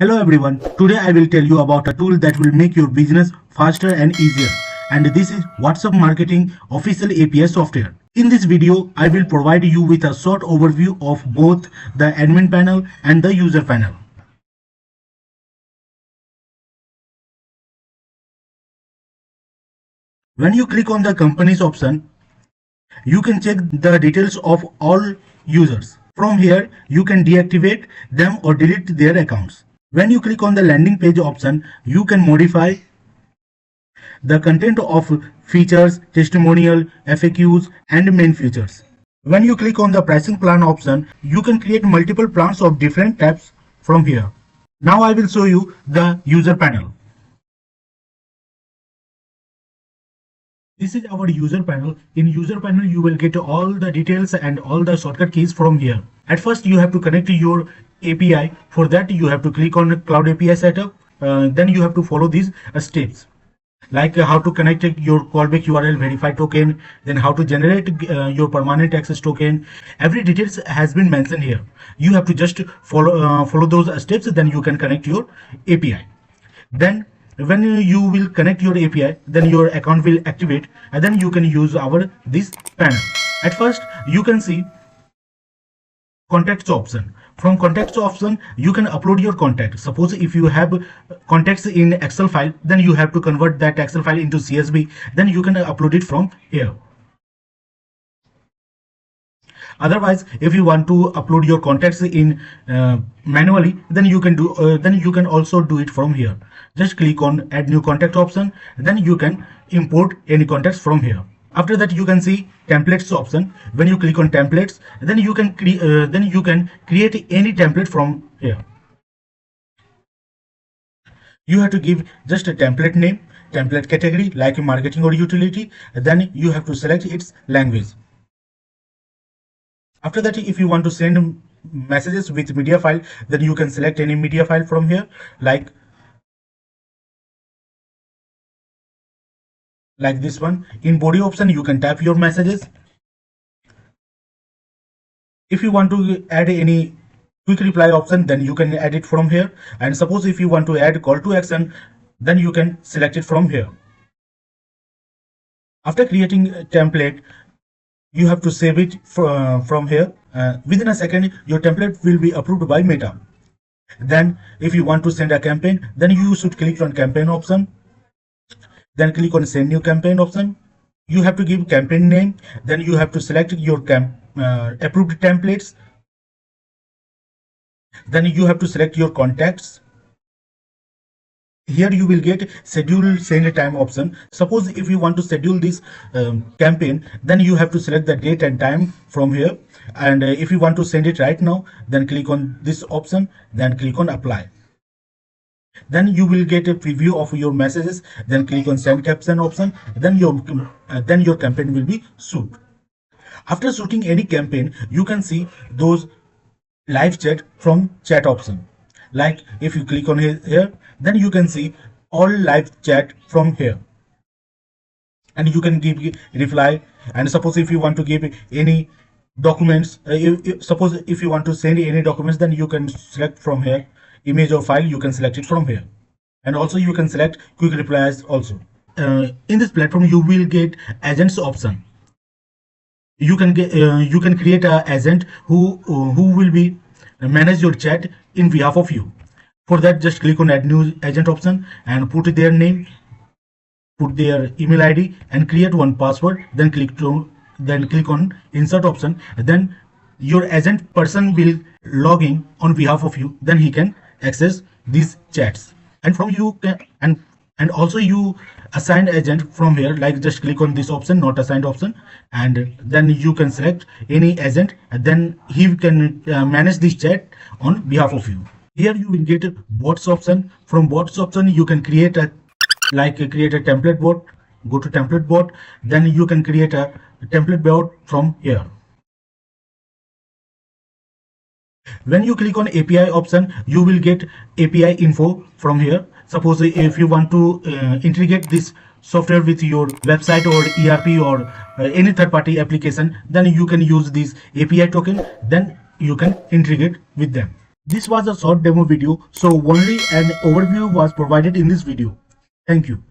Hello everyone, today I will tell you about a tool that will make your business faster and easier, and this is WhatsApp Marketing Official API software. In this video, I will provide you with a short overview of both the admin panel and the user panel. When you click on the companies option, you can check the details of all users. From here, you can deactivate them or delete their accounts. When you click on the landing page option, you can modify the content of features, testimonial, FAQs, and main features. When you click on the pricing plan option, you can create multiple plans of different types from here. Now I will show you the user panel. This is our user panel. In user panel, you will get all the details and all the shortcut keys from here. At first, you have to connect your API. For that, you have to click on Cloud API Setup. Then you have to follow these steps, like how to connect your callback URL verify token, then how to generate your permanent access token. Every details has been mentioned here. You have to just follow those steps. Then you can connect your API. Then when you will connect your API, then your account will activate, and then you can use this panel. At first, you can see contacts option. From contacts option, you can upload your contact. Suppose if you have contacts in Excel file, then you have to convert that Excel file into CSV. Then you can upload it from here. Otherwise, if you want to upload your contacts in manually, then you can also do it from here. Just click on add new contact option, then you can import any contacts from here. After that, you can see templates option. When you click on templates, then you can create any template from here. You have to give just a template name, template category like marketing or utility. Then you have to select its language. After that, if you want to send messages with media file, then you can select any media file from here, like this one. In body option, you can type your messages. If you want to add any quick reply option, then you can add it from here. And suppose if you want to add call to action, then you can select it from here. After creating a template, you have to save it from here. Within a second, your template will be approved by Meta. Then if you want to send a campaign, then you should click on campaign option. Then click on send new campaign option. You have to give campaign name. Then you have to select your approved templates. Then you have to select your contacts. Here you will get schedule send time option. Suppose if you want to schedule this campaign, then you have to select the date and time from here. And if you want to send it right now, then click on this option, then click on apply. Then you will get a preview of your messages. Then click on send caption option. Then your campaign will be shoot. After shooting any campaign, you can see those live chat from chat option. Like if you click on here, then you can see all live chat from here, and you can give reply. And suppose if you want to give any documents, suppose if you want to send any documents, then you can select from here. Image or file, you can select it from here. And also you can select quick replies also. In this platform, you will get agents option. You can create an agent who will be manage your chat in behalf of you. For that, just click on add new agent option and put their name, put their email ID, and create one password. Then click on insert option. Then your agent person will log in on behalf of you. Then he can access these chats, and from you can and also you assign agent from here. Like just click on this option, not assigned option, and then you can select any agent, and then he can manage this chat on behalf of you. Here you will get a bots option. From bots option, you can create a template bot. Go to template bot. Then you can create a template bot from here. When you click on API option, you will get API info from here. Suppose if you want to integrate this software with your website or ERP or any third-party application, then you can use this API token. Then you can integrate with them. This was a short demo video, so only an overview was provided in this video. Thank you.